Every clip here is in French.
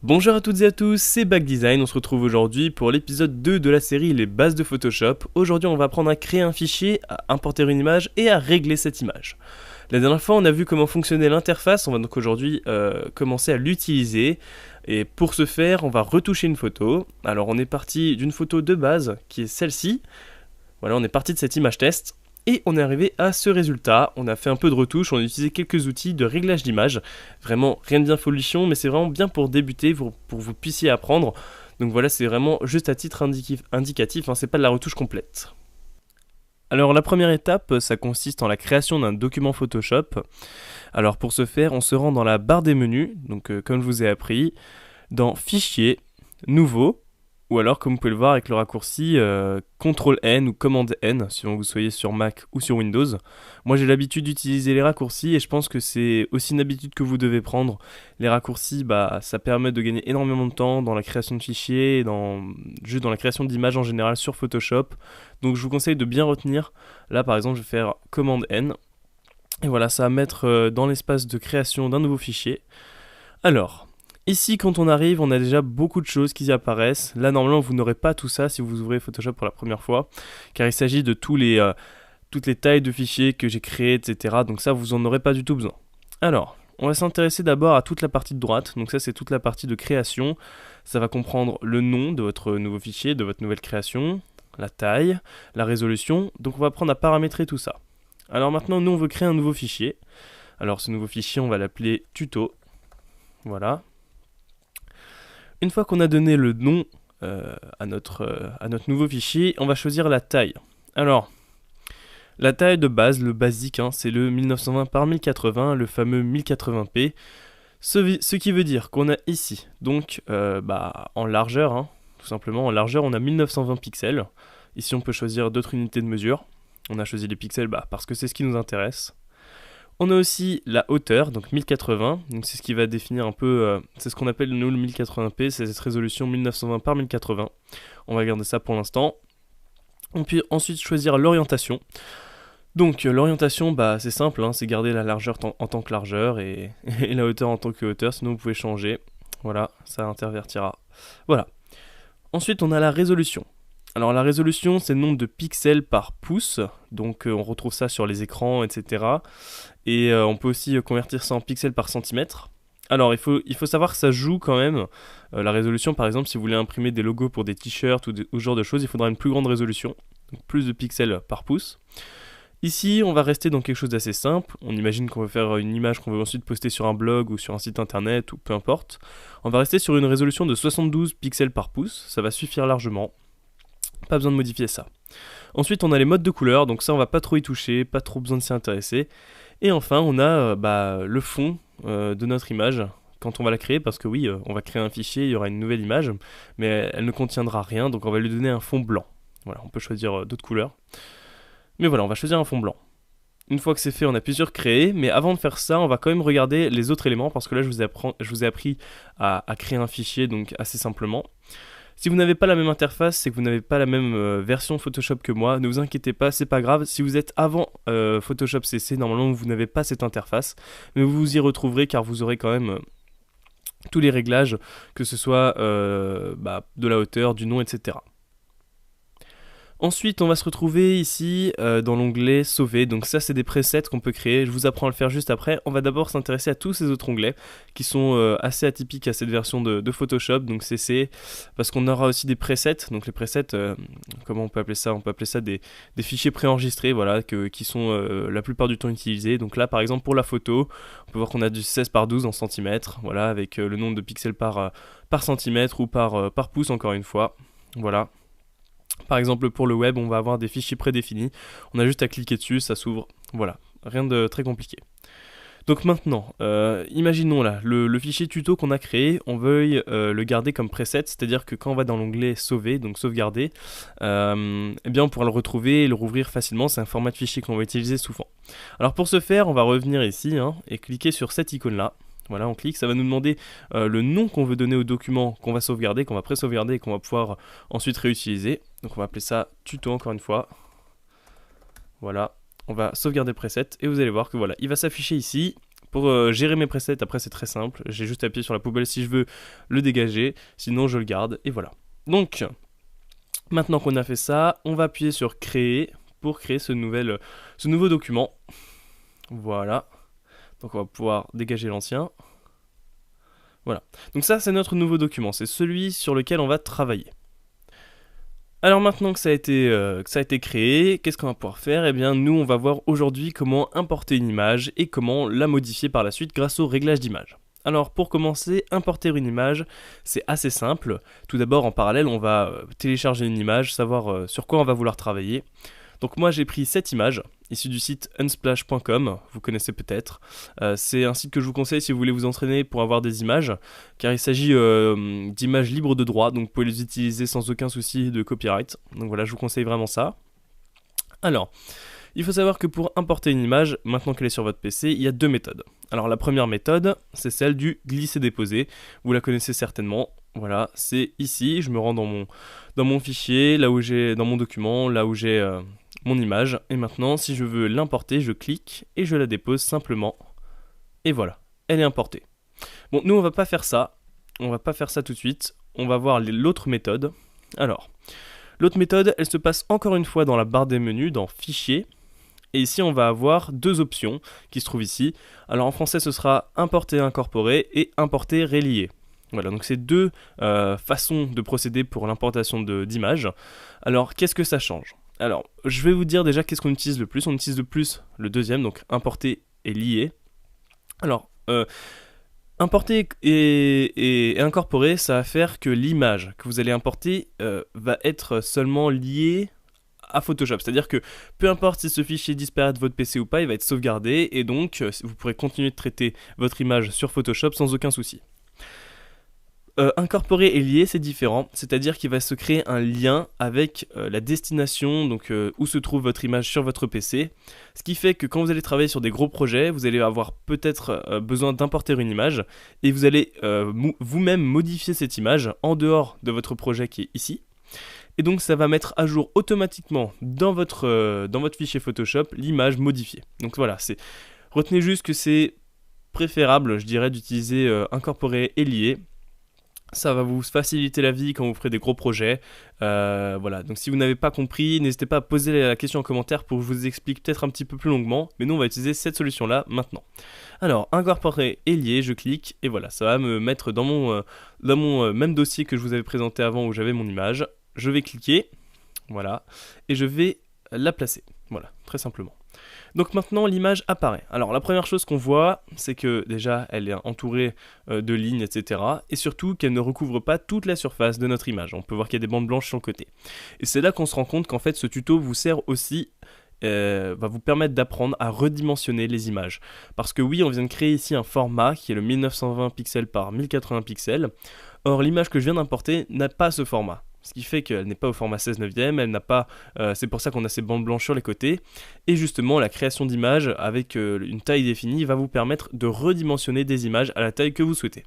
Bonjour à toutes et à tous, c'est Backdesign, on se retrouve aujourd'hui pour l'épisode 2 de la série Les bases de Photoshop. Aujourd'hui on va apprendre à créer un fichier, à importer une image et à régler cette image. La dernière fois on a vu comment fonctionnait l'interface, on va donc aujourd'hui commencer à l'utiliser. Et pour ce faire on va retoucher une photo. Alors on est parti d'une photo de base qui est celle-ci. Voilà, on est parti de cette image test. Et on est arrivé à ce résultat, on a fait un peu de retouche, on a utilisé quelques outils de réglage d'image. Vraiment rien de bien folichon, mais c'est vraiment bien pour débuter, pour que vous puissiez apprendre. Donc voilà, c'est vraiment juste à titre indicatif, c'est pas de la retouche complète. Alors la première étape, ça consiste en la création d'un document Photoshop. Alors pour ce faire, on se rend dans la barre des menus, donc comme je vous ai appris, dans Fichier, Nouveau, ou alors, comme vous pouvez le voir avec le raccourci CTRL-N ou Command-N, si vous soyez sur Mac ou sur Windows. Moi, j'ai l'habitude d'utiliser les raccourcis et je pense que c'est aussi une habitude que vous devez prendre. Les raccourcis, ça permet de gagner énormément de temps dans la création de fichiers, juste dans la création d'images en général sur Photoshop. Donc, je vous conseille de bien retenir. Là, par exemple, je vais faire Command-N. Et voilà, ça va mettre dans l'espace de création d'un nouveau fichier. Alors, ici, quand on arrive, on a déjà beaucoup de choses qui y apparaissent. Là, normalement, vous n'aurez pas tout ça si vous ouvrez Photoshop pour la première fois, car il s'agit de toutes les tailles de fichiers que j'ai créées, etc. Donc ça, vous n'en aurez pas du tout besoin. Alors, on va s'intéresser d'abord à toute la partie de droite. Donc ça, c'est toute la partie de création. Ça va comprendre le nom de votre nouveau fichier, de votre nouvelle création, la taille, la résolution. Donc on va apprendre à paramétrer tout ça. Alors maintenant, nous, on veut créer un nouveau fichier. Alors ce nouveau fichier, on va l'appeler tuto. Voilà. Une fois qu'on a donné le nom à notre nouveau fichier, on va choisir la taille. Alors, la taille de base, le basique, c'est le 1920 par 1080, le fameux 1080p. Ce qui veut dire qu'on a ici, donc en largeur, tout simplement, en largeur, on a 1920 pixels. Ici, on peut choisir d'autres unités de mesure. On a choisi les pixels parce que c'est ce qui nous intéresse. On a aussi la hauteur, donc 1080, donc c'est ce qui va définir un peu, c'est ce qu'on appelle nous le 1080p, c'est cette résolution 1920 par 1080. On va garder ça pour l'instant. On peut ensuite choisir l'orientation. Donc l'orientation, c'est simple, c'est garder la largeur en tant que largeur et la hauteur en tant que hauteur, sinon vous pouvez changer. Voilà, ça intervertira. Voilà. Ensuite, on a la résolution. Alors la résolution, c'est le nombre de pixels par pouce, donc on retrouve ça sur les écrans, etc. Et on peut aussi convertir ça en pixels par centimètre. Alors il faut savoir que ça joue quand même. La résolution, par exemple, si vous voulez imprimer des logos pour des t-shirts ou ce genre de choses, il faudra une plus grande résolution, donc plus de pixels par pouce. Ici, on va rester dans quelque chose d'assez simple. On imagine qu'on veut faire une image qu'on veut ensuite poster sur un blog ou sur un site internet ou peu importe. On va rester sur une résolution de 72 pixels par pouce, ça va suffire largement. Pas besoin de modifier ça. Ensuite, on a les modes de couleur, donc ça, on va pas trop y toucher, pas trop besoin de s'y intéresser. Et enfin, on a le fond de notre image quand on va la créer, parce que oui, on va créer un fichier, il y aura une nouvelle image, mais elle ne contiendra rien, donc on va lui donner un fond blanc. Voilà, on peut choisir d'autres couleurs. Mais voilà, on va choisir un fond blanc. Une fois que c'est fait, on appuie sur créer, mais avant de faire ça, on va quand même regarder les autres éléments, parce que là, je vous ai appris à créer un fichier, donc assez simplement. Si vous n'avez pas la même interface, c'est que vous n'avez pas la même version Photoshop que moi. Ne vous inquiétez pas, c'est pas grave. Si vous êtes avant Photoshop CC, normalement vous n'avez pas cette interface, mais vous vous y retrouverez car vous aurez quand même tous les réglages, que ce soit de la hauteur, du nom, etc. Ensuite, on va se retrouver ici dans l'onglet sauver. Donc ça, c'est des presets qu'on peut créer. Je vous apprends à le faire juste après. On va d'abord s'intéresser à tous ces autres onglets qui sont assez atypiques à cette version de Photoshop, donc CC, parce qu'on aura aussi des presets. Donc les presets, comment on peut appeler ça? On peut appeler ça des fichiers préenregistrés, voilà, qui sont la plupart du temps utilisés. Donc là, par exemple, pour la photo, on peut voir qu'on a du 16 par 12 en centimètres, voilà, avec le nombre de pixels par centimètre ou par pouce, encore une fois. Voilà. Par exemple, pour le web, on va avoir des fichiers prédéfinis. On a juste à cliquer dessus, ça s'ouvre. Voilà, rien de très compliqué. Donc maintenant, imaginons là, le fichier tuto qu'on a créé, on veuille le garder comme preset, c'est-à-dire que quand on va dans l'onglet sauver, donc sauvegarder, on pourra le retrouver et le rouvrir facilement. C'est un format de fichier qu'on va utiliser souvent. Alors pour ce faire, on va revenir ici et cliquer sur cette icône-là. Voilà, on clique, ça va nous demander le nom qu'on veut donner au document qu'on va sauvegarder, qu'on va pré-sauvegarder et qu'on va pouvoir ensuite réutiliser. Donc on va appeler ça tuto encore une fois. Voilà, on va sauvegarder preset et vous allez voir que voilà, il va s'afficher ici Pour gérer mes presets, après c'est très simple, j'ai juste à appuyer sur la poubelle si je veux le dégager, sinon je le garde, et voilà. Donc, maintenant qu'on a fait ça, on va appuyer sur créer pour créer ce nouveau document. Voilà. Donc on va pouvoir dégager l'ancien. Voilà. Donc ça c'est notre nouveau document, c'est celui sur lequel on va travailler. Alors maintenant que ça a été créé, qu'est-ce qu'on va pouvoir faire? Eh bien nous on va voir aujourd'hui comment importer une image et comment la modifier par la suite grâce au réglage d'image. Alors pour commencer, importer une image, c'est assez simple. Tout d'abord en parallèle on va télécharger une image, savoir sur quoi on va vouloir travailler. Donc moi j'ai pris cette image, issue du site unsplash.com, vous connaissez peut-être. C'est un site que je vous conseille si vous voulez vous entraîner pour avoir des images, car il s'agit d'images libres de droit, donc vous pouvez les utiliser sans aucun souci de copyright. Donc voilà, je vous conseille vraiment ça. Alors, il faut savoir que pour importer une image, maintenant qu'elle est sur votre PC, il y a deux méthodes. Alors la première méthode, c'est celle du glisser-déposer, vous la connaissez certainement. Voilà, c'est ici, je me rends dans mon fichier, là où j'ai dans mon document, là où j'ai mon image. Et maintenant, si je veux l'importer, je clique et je la dépose simplement. Et voilà, elle est importée. Bon, nous on va pas faire ça. On va pas faire ça tout de suite. On va voir l'autre méthode. Alors, l'autre méthode, elle se passe encore une fois dans la barre des menus, dans Fichier. Et ici, on va avoir deux options qui se trouvent ici. Alors en français, ce sera Importer, incorporer et Importer, relier. Voilà, donc c'est deux façons de procéder pour l'importation d'images. Alors, qu'est-ce que ça change? Alors, je vais vous dire déjà qu'est-ce qu'on utilise le plus. On utilise le plus le deuxième, donc importer et lier. Alors, importer et incorporer, ça va faire que l'image que vous allez importer va être seulement liée à Photoshop. C'est-à-dire que peu importe si ce fichier disparaît de votre PC ou pas, il va être sauvegardé et donc vous pourrez continuer de traiter votre image sur Photoshop sans aucun souci. Incorporer et lier, c'est différent, c'est-à-dire qu'il va se créer un lien avec la destination, donc où se trouve votre image sur votre PC, ce qui fait que quand vous allez travailler sur des gros projets, vous allez avoir peut-être besoin d'importer une image, et vous allez vous-même modifier cette image en dehors de votre projet qui est ici, et donc ça va mettre à jour automatiquement dans votre fichier Photoshop l'image modifiée. Donc voilà, retenez juste que c'est préférable, je dirais, d'utiliser incorporer et lier. Ça va vous faciliter la vie quand vous ferez des gros projets. Voilà, donc si vous n'avez pas compris, n'hésitez pas à poser la question en commentaire pour que je vous explique peut-être un petit peu plus longuement. Mais nous, on va utiliser cette solution-là maintenant. Alors, incorporer et lier, je clique et voilà, ça va me mettre dans mon même dossier que je vous avais présenté avant où j'avais mon image. Je vais cliquer, voilà, et je vais la placer. Voilà, très simplement. Donc maintenant l'image apparaît. Alors la première chose qu'on voit, c'est que déjà elle est entourée de lignes, etc. Et surtout qu'elle ne recouvre pas toute la surface de notre image. On peut voir qu'il y a des bandes blanches sur le côté. Et c'est là qu'on se rend compte qu'en fait ce tuto vous sert aussi, va vous permettre d'apprendre à redimensionner les images. Parce que oui, on vient de créer ici un format qui est le 1920 pixels par 1080 pixels. Or l'image que je viens d'importer n'a pas ce format. Ce qui fait qu'elle n'est pas au format 16/9, elle n'a pas, c'est pour ça qu'on a ces bandes blanches sur les côtés. Et justement, la création d'images avec une taille définie va vous permettre de redimensionner des images à la taille que vous souhaitez.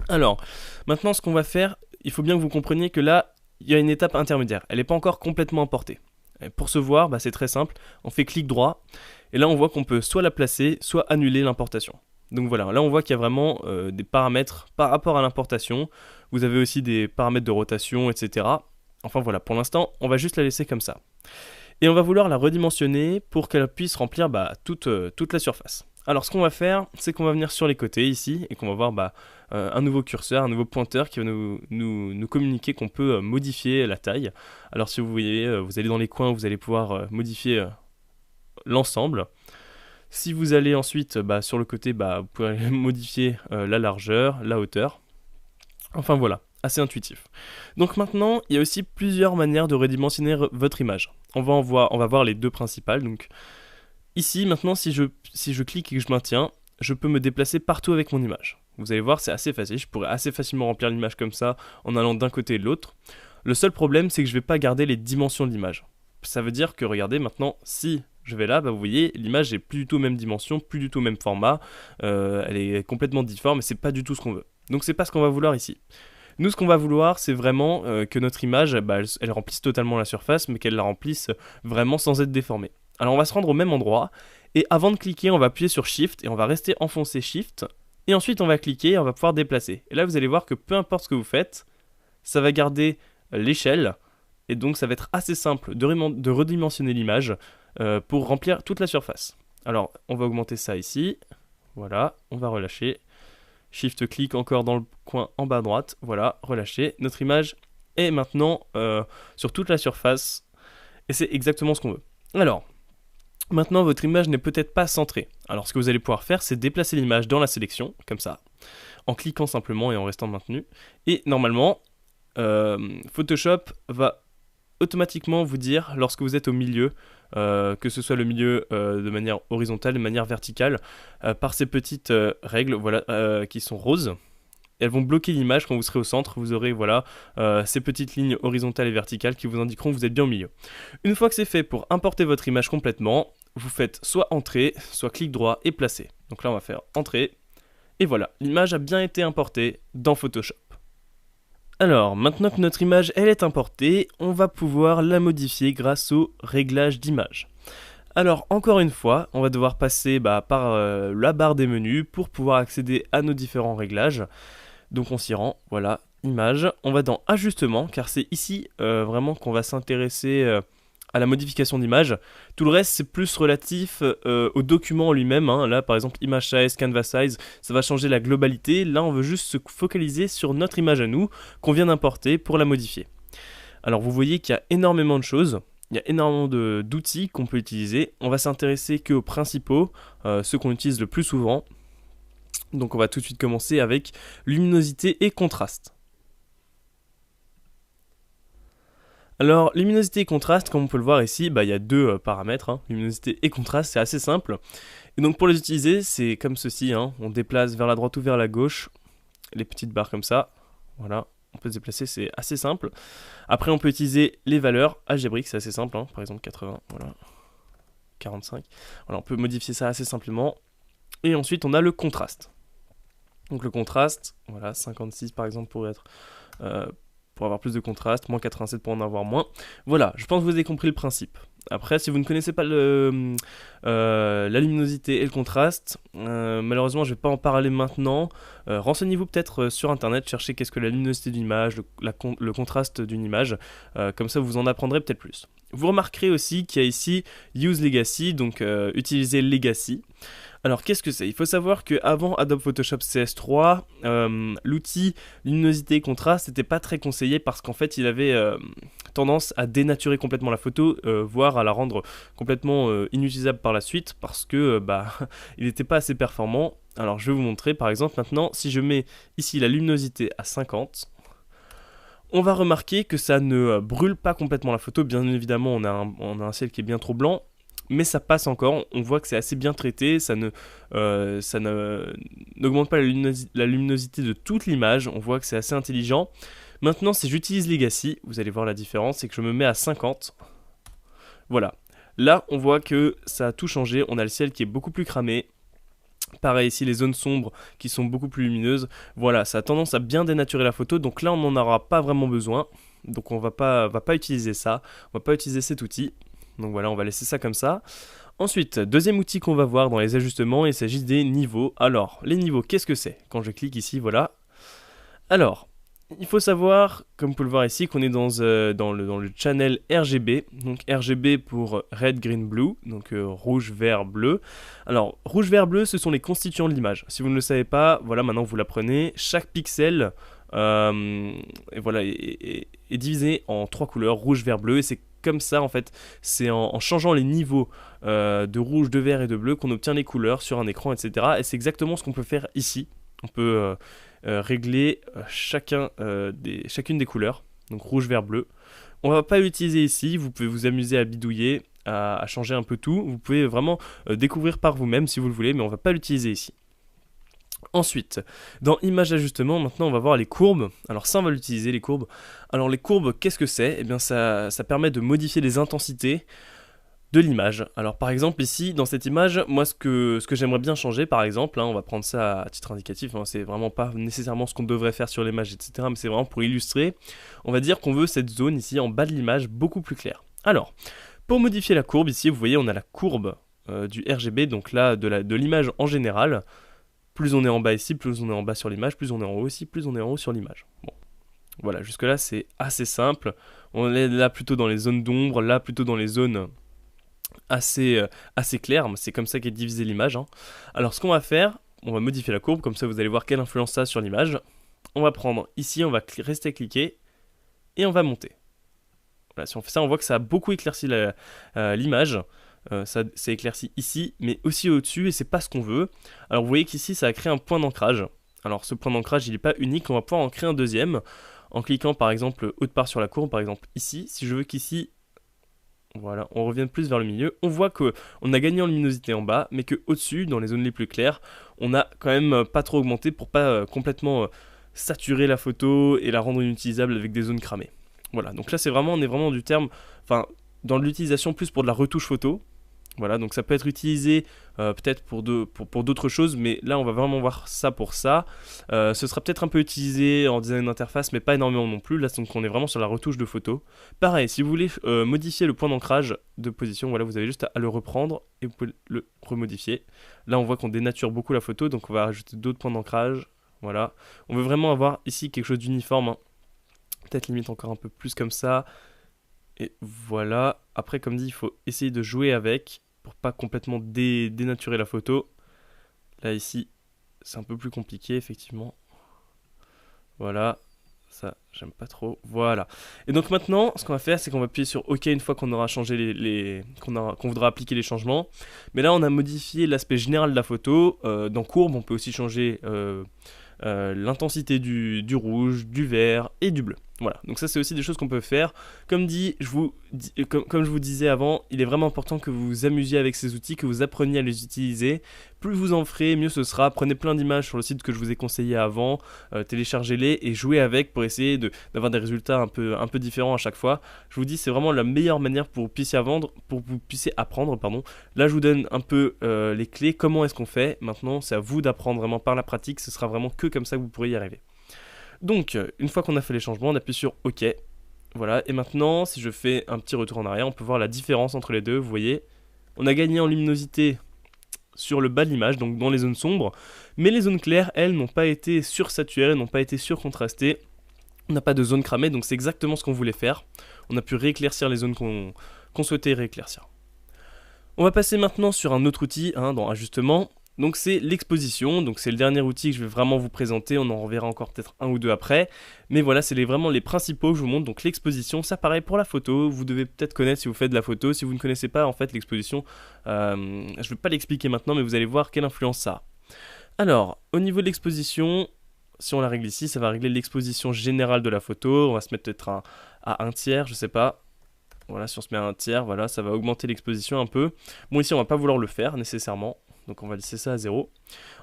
Alors, maintenant ce qu'on va faire, il faut bien que vous compreniez que là, il y a une étape intermédiaire. Elle n'est pas encore complètement importée. Et pour se voir, c'est très simple, on fait clic droit, et là on voit qu'on peut soit la placer, soit annuler l'importation. Donc voilà, là on voit qu'il y a vraiment des paramètres par rapport à l'importation. Vous avez aussi des paramètres de rotation, etc. Enfin voilà, pour l'instant, on va juste la laisser comme ça. Et on va vouloir la redimensionner pour qu'elle puisse remplir toute la surface. Alors ce qu'on va faire, c'est qu'on va venir sur les côtés ici, et qu'on va voir un nouveau curseur, un nouveau pointeur qui va nous communiquer qu'on peut modifier la taille. Alors si vous voyez, vous allez dans les coins, vous allez pouvoir modifier l'ensemble. Si vous allez ensuite sur le côté, vous pouvez modifier la largeur, la hauteur. Enfin voilà, assez intuitif. Donc maintenant, il y a aussi plusieurs manières de redimensionner votre image. On va voir les deux principales. Donc ici, maintenant, si je clique et que je maintiens, je peux me déplacer partout avec mon image. Vous allez voir, c'est assez facile. Je pourrais assez facilement remplir l'image comme ça en allant d'un côté et de l'autre. Le seul problème, c'est que je ne vais pas garder les dimensions de l'image. Ça veut dire que, regardez, maintenant, si je vais là, vous voyez, l'image n'est plus du tout même dimension, plus du tout même format. Elle est complètement difforme et c'est pas du tout ce qu'on veut. Donc c'est pas ce qu'on va vouloir ici. Nous, ce qu'on va vouloir, c'est vraiment que notre image, elle remplisse totalement la surface, mais qu'elle la remplisse vraiment sans être déformée. Alors on va se rendre au même endroit, Et avant de cliquer, on va appuyer sur Shift et on va rester enfoncé Shift. Et ensuite, on va cliquer et on va pouvoir déplacer. Et là, vous allez voir que peu importe ce que vous faites, ça va garder l'échelle. Et donc, ça va être assez simple de redimensionner l'image pour remplir toute la surface. Alors, on va augmenter ça ici. Voilà, on va relâcher. Shift-clic encore dans le coin en bas à droite. Voilà, relâcher. Notre image est maintenant sur toute la surface. Et c'est exactement ce qu'on veut. Alors, maintenant, votre image n'est peut-être pas centrée. Alors, ce que vous allez pouvoir faire, c'est déplacer l'image dans la sélection, comme ça, en cliquant simplement et en restant maintenu. Et normalement, Photoshop va automatiquement vous dire, lorsque vous êtes au milieu, que ce soit le milieu de manière horizontale, de manière verticale, par ces petites règles voilà, qui sont roses. Elles vont bloquer l'image quand vous serez au centre. Vous aurez voilà, ces petites lignes horizontales et verticales qui vous indiqueront que vous êtes bien au milieu. Une fois que c'est fait, pour importer votre image complètement, vous faites soit Entrée, soit clic droit et Placer. Donc là, on va faire Entrée. Et voilà, l'image a bien été importée dans Photoshop. Alors, maintenant que notre image elle est importée, on va pouvoir la modifier grâce au réglage d'image. Alors, encore une fois, on va devoir passer par la barre des menus pour pouvoir accéder à nos différents réglages. Donc on s'y rend, voilà, image. On va dans ajustement, car c'est ici vraiment qu'on va s'intéresser à la modification d'image. Tout le reste, c'est plus relatif au document lui-même. Hein. Là, par exemple, image size, canvas size, ça va changer la globalité. Là, on veut juste se focaliser sur notre image à nous, qu'on vient d'importer pour la modifier. Alors, vous voyez qu'il y a énormément de choses. Il y a énormément d'outils qu'on peut utiliser. On va s'intéresser qu'aux principaux, ceux qu'on utilise le plus souvent. Donc, on va tout de suite commencer avec luminosité et contraste. Alors, luminosité et contraste, comme on peut le voir ici, il y a deux paramètres, hein, luminosité et contraste, c'est assez simple. Et donc pour les utiliser, c'est comme ceci, hein, on déplace vers la droite ou vers la gauche, les petites barres comme ça, voilà, on peut se déplacer, c'est assez simple. Après on peut utiliser les valeurs algébriques, c'est assez simple, hein, par exemple 80, voilà, 45, voilà, on peut modifier ça assez simplement. Et ensuite on a le contraste. Donc le contraste, voilà, 56 par exemple pour être... pour avoir plus de contraste, moins 87 pour en avoir moins. Voilà, je pense que vous avez compris le principe. Après, si vous ne connaissez pas la luminosité et le contraste, malheureusement, je ne vais pas en parler maintenant. Renseignez-vous peut-être sur Internet, cherchez qu'est-ce que la luminosité d'une image, le contraste d'une image. Comme ça, vous en apprendrez peut-être plus. Vous remarquerez aussi qu'il y a ici Use Legacy, donc utiliser Legacy. Alors qu'est-ce que c'est? Il faut savoir qu'avant Adobe Photoshop CS3, l'outil luminosité et contraste n'était pas très conseillé parce qu'en fait il avait tendance à dénaturer complètement la photo, voire à la rendre complètement inutilisable par la suite parce que il n'était pas assez performant. Alors je vais vous montrer par exemple maintenant, si je mets ici la luminosité à 50, on va remarquer que ça ne brûle pas complètement la photo. Bien évidemment on a un ciel qui est bien trop blanc, mais ça passe encore, on voit que c'est assez bien traité, ça n'augmente pas la luminosité de toute l'image, on voit que c'est assez intelligent. Maintenant, si j'utilise Legacy, vous allez voir la différence, c'est que je me mets à 50. Voilà, là on voit que ça a tout changé, on a le ciel qui est beaucoup plus cramé. Pareil ici, les zones sombres qui sont beaucoup plus lumineuses. Voilà, ça a tendance à bien dénaturer la photo, donc là on n'en aura pas vraiment besoin. Donc on va pas utiliser ça, on va pas utiliser cet outil. Donc voilà, on va laisser ça comme ça. Ensuite, deuxième outil qu'on va voir dans les ajustements, il s'agit des niveaux. Alors, les niveaux, qu'est-ce que c'est? Quand je clique ici, voilà. Alors, il faut savoir, comme vous pouvez le voir ici, qu'on est dans le channel RGB. Donc RGB pour Red, Green, Blue, donc rouge, vert, bleu. Alors, rouge, vert, bleu, ce sont les constituants de l'image. Si vous ne le savez pas, voilà, maintenant vous l'apprenez. Chaque pixel est divisé en 3 couleurs, rouge, vert, bleu, et c'est comme ça en fait, c'est en changeant les niveaux de rouge, de vert et de bleu qu'on obtient les couleurs sur un écran, etc. Et c'est exactement ce qu'on peut faire ici. On peut régler chacune des couleurs, donc rouge, vert, bleu. On va pas l'utiliser ici, vous pouvez vous amuser à bidouiller, à changer un peu tout. Vous pouvez vraiment découvrir par vous-même si vous le voulez, mais on va pas l'utiliser ici. Ensuite, dans Image d'ajustement, maintenant on va voir les courbes. Alors ça on va l'utiliser, les courbes. Alors les courbes, qu'est-ce que c'est? Eh bien ça permet de modifier les intensités de l'image. Alors par exemple ici, dans cette image, moi ce que j'aimerais bien changer par exemple, hein, on va prendre ça à titre indicatif, hein, c'est vraiment pas nécessairement ce qu'on devrait faire sur l'image, etc. Mais c'est vraiment pour illustrer. On va dire qu'on veut cette zone ici en bas de l'image beaucoup plus claire. Alors, pour modifier la courbe, ici vous voyez on a la courbe du RGB, donc là de l'image en général. Plus on est en bas ici, plus on est en bas sur l'image, plus on est en haut ici, plus on est en haut sur l'image. Bon, voilà, jusque là c'est assez simple. On est là plutôt dans les zones d'ombre, là plutôt dans les zones assez claires. C'est comme ça qu'est divisée l'image, hein. Alors ce qu'on va faire, on va modifier la courbe, comme ça vous allez voir quelle influence ça a sur l'image. On va prendre ici, on va rester cliquer, et on va monter. Voilà, si on fait ça, on voit que ça a beaucoup éclairci l'image. Ça éclaircit ici, mais aussi au-dessus, et c'est pas ce qu'on veut. Alors vous voyez qu'ici, ça a créé un point d'ancrage. Alors ce point d'ancrage, il n'est pas unique, on va pouvoir en créer un deuxième, en cliquant par exemple autre part sur la courbe, par exemple ici. Si je veux qu'ici, voilà, on revienne plus vers le milieu, on voit qu'on a gagné en luminosité en bas, mais qu'au-dessus, dans les zones les plus claires, on a quand même pas trop augmenté pour pas complètement saturer la photo et la rendre inutilisable avec des zones cramées. Voilà, donc là on est vraiment du terme, enfin, dans l'utilisation plus pour de la retouche photo. Voilà, donc ça peut être utilisé peut-être pour d'autres choses, mais là on va vraiment voir ça pour ça. Ce sera peut-être un peu utilisé en design d'interface, mais pas énormément non plus. Là, donc on est vraiment sur la retouche de photo. Pareil, si vous voulez modifier le point d'ancrage de position, voilà, vous avez juste à le reprendre et vous pouvez le remodifier. Là, on voit qu'on dénature beaucoup la photo, donc on va rajouter d'autres points d'ancrage. Voilà, on veut vraiment avoir ici quelque chose d'uniforme, hein. Peut-être limite encore un peu plus comme ça. Et voilà, après comme dit, il faut essayer de jouer avec pour pas complètement dénaturer la photo. Là ici, c'est un peu plus compliqué effectivement. Voilà, ça j'aime pas trop. Voilà. Et donc maintenant, ce qu'on va faire, c'est qu'on va appuyer sur OK une fois qu'on aura changé qu'on voudra appliquer les changements. Mais là, on a modifié l'aspect général de la photo. Dans courbe, on peut aussi changer l'intensité du rouge, du vert et du bleu. Voilà, donc ça c'est aussi des choses qu'on peut faire. Comme je vous disais avant, il est vraiment important que vous vous amusiez avec ces outils, que vous appreniez à les utiliser. Plus vous en ferez, mieux ce sera. Prenez plein d'images sur le site que je vous ai conseillé avant, téléchargez-les et jouez avec pour essayer d'avoir des résultats un peu différents à chaque fois. Je vous dis, c'est vraiment la meilleure manière pour que vous puissiez apprendre, pardon. Là, je vous donne un peu les clés, comment est-ce qu'on fait. Maintenant, c'est à vous d'apprendre vraiment par la pratique. Ce sera vraiment que comme ça que vous pourrez y arriver. Donc, une fois qu'on a fait les changements, on appuie sur OK. Voilà, et maintenant, si je fais un petit retour en arrière, on peut voir la différence entre les deux. Vous voyez, on a gagné en luminosité sur le bas de l'image, donc dans les zones sombres, mais les zones claires, elles, n'ont pas été sursaturées, n'ont pas été surcontrastées. On n'a pas de zone cramée, donc c'est exactement ce qu'on voulait faire. On a pu rééclaircir les zones qu'on souhaitait rééclaircir. On va passer maintenant sur un autre outil, dans Ajustement. Donc c'est l'exposition, donc c'est le dernier outil que je vais vraiment vous présenter, on en reverra encore peut-être un ou deux après, mais voilà, c'est vraiment les principaux que je vous montre. Donc l'exposition, ça pareil pour la photo, vous devez peut-être connaître si vous faites de la photo. Si vous ne connaissez pas en fait l'exposition, je ne vais pas l'expliquer maintenant, mais vous allez voir quelle influence ça a. Alors, au niveau de l'exposition, si on la règle ici, ça va régler l'exposition générale de la photo. On va se mettre peut-être à un tiers, je sais pas. Voilà, si on se met à un tiers, voilà, ça va augmenter l'exposition un peu. Bon, ici on va pas vouloir le faire nécessairement, donc on va laisser ça à 0.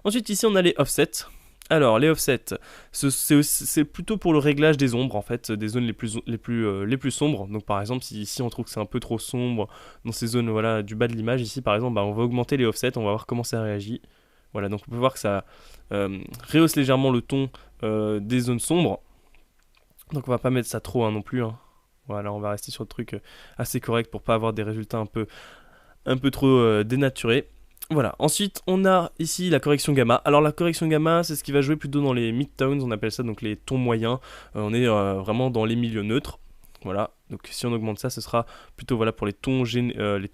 Ensuite ici on a les offsets. Alors les offsets, c'est plutôt pour le réglage des ombres en fait, des zones les plus sombres. Donc par exemple si ici on trouve que c'est un peu trop sombre dans ces zones, voilà, du bas de l'image, ici par exemple, on va augmenter les offsets, on va voir comment ça réagit. Voilà, donc on peut voir que ça rehausse légèrement le ton des zones sombres. Donc on va pas mettre ça trop non plus, hein. Voilà, on va rester sur le truc assez correct pour pas avoir des résultats un peu trop dénaturés. Voilà, ensuite on a ici la correction gamma. Alors la correction gamma, c'est ce qui va jouer plutôt dans les mid-tones, on appelle ça donc les tons moyens. On est vraiment dans les milieux neutres. Voilà, donc si on augmente ça, ce sera plutôt voilà, pour les tons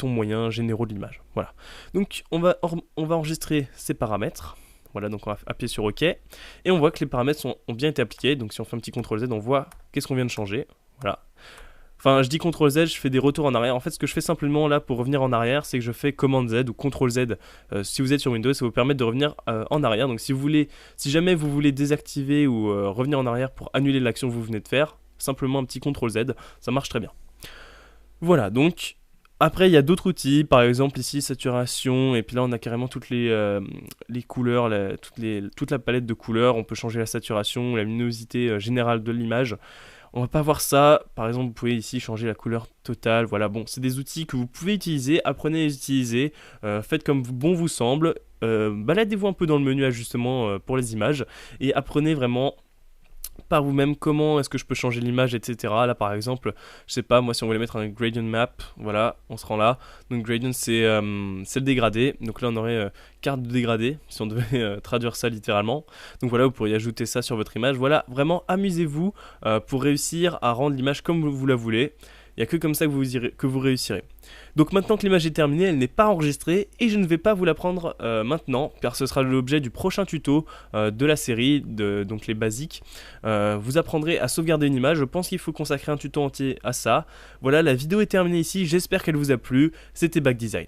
moyens généraux de l'image. Voilà, donc on va enregistrer ces paramètres. Voilà, donc on va appuyer sur OK. Et on voit que les paramètres ont bien été appliqués. Donc si on fait un petit CTRL Z, on voit qu'est-ce qu'on vient de changer. Voilà. Enfin, je dis CTRL Z, je fais des retours en arrière. En fait, ce que je fais simplement là pour revenir en arrière, c'est que je fais Command Z ou CTRL Z. Si vous êtes sur Windows, ça vous permet de revenir en arrière. Donc si jamais vous voulez désactiver ou revenir en arrière pour annuler l'action que vous venez de faire, simplement un petit CTRL Z, ça marche très bien. Voilà, donc après il y a d'autres outils, par exemple ici saturation, et puis là on a carrément toutes les couleurs, toute la palette de couleurs. On peut changer la saturation, la luminosité générale de l'image. On va pas voir ça, par exemple vous pouvez ici changer la couleur totale, voilà, bon, c'est des outils que vous pouvez utiliser, apprenez à les utiliser, faites comme bon vous semble, baladez-vous un peu dans le menu ajustement pour les images, et apprenez vraiment par vous-même comment est-ce que je peux changer l'image, etc. Là par exemple, je sais pas, moi si on voulait mettre un gradient map, voilà, on se rend là. Donc gradient c'est le dégradé, donc là on aurait carte de dégradé, si on devait traduire ça littéralement. Donc voilà, vous pourriez ajouter ça sur votre image. Voilà, vraiment amusez-vous pour réussir à rendre l'image comme vous la voulez. Il n'y a que comme ça que vous réussirez. Donc maintenant que l'image est terminée, elle n'est pas enregistrée et je ne vais pas vous la prendre maintenant car ce sera l'objet du prochain tuto de la série, donc les basiques. Vous apprendrez à sauvegarder une image, je pense qu'il faut consacrer un tuto entier à ça. Voilà, la vidéo est terminée ici, j'espère qu'elle vous a plu, c'était Backdesign.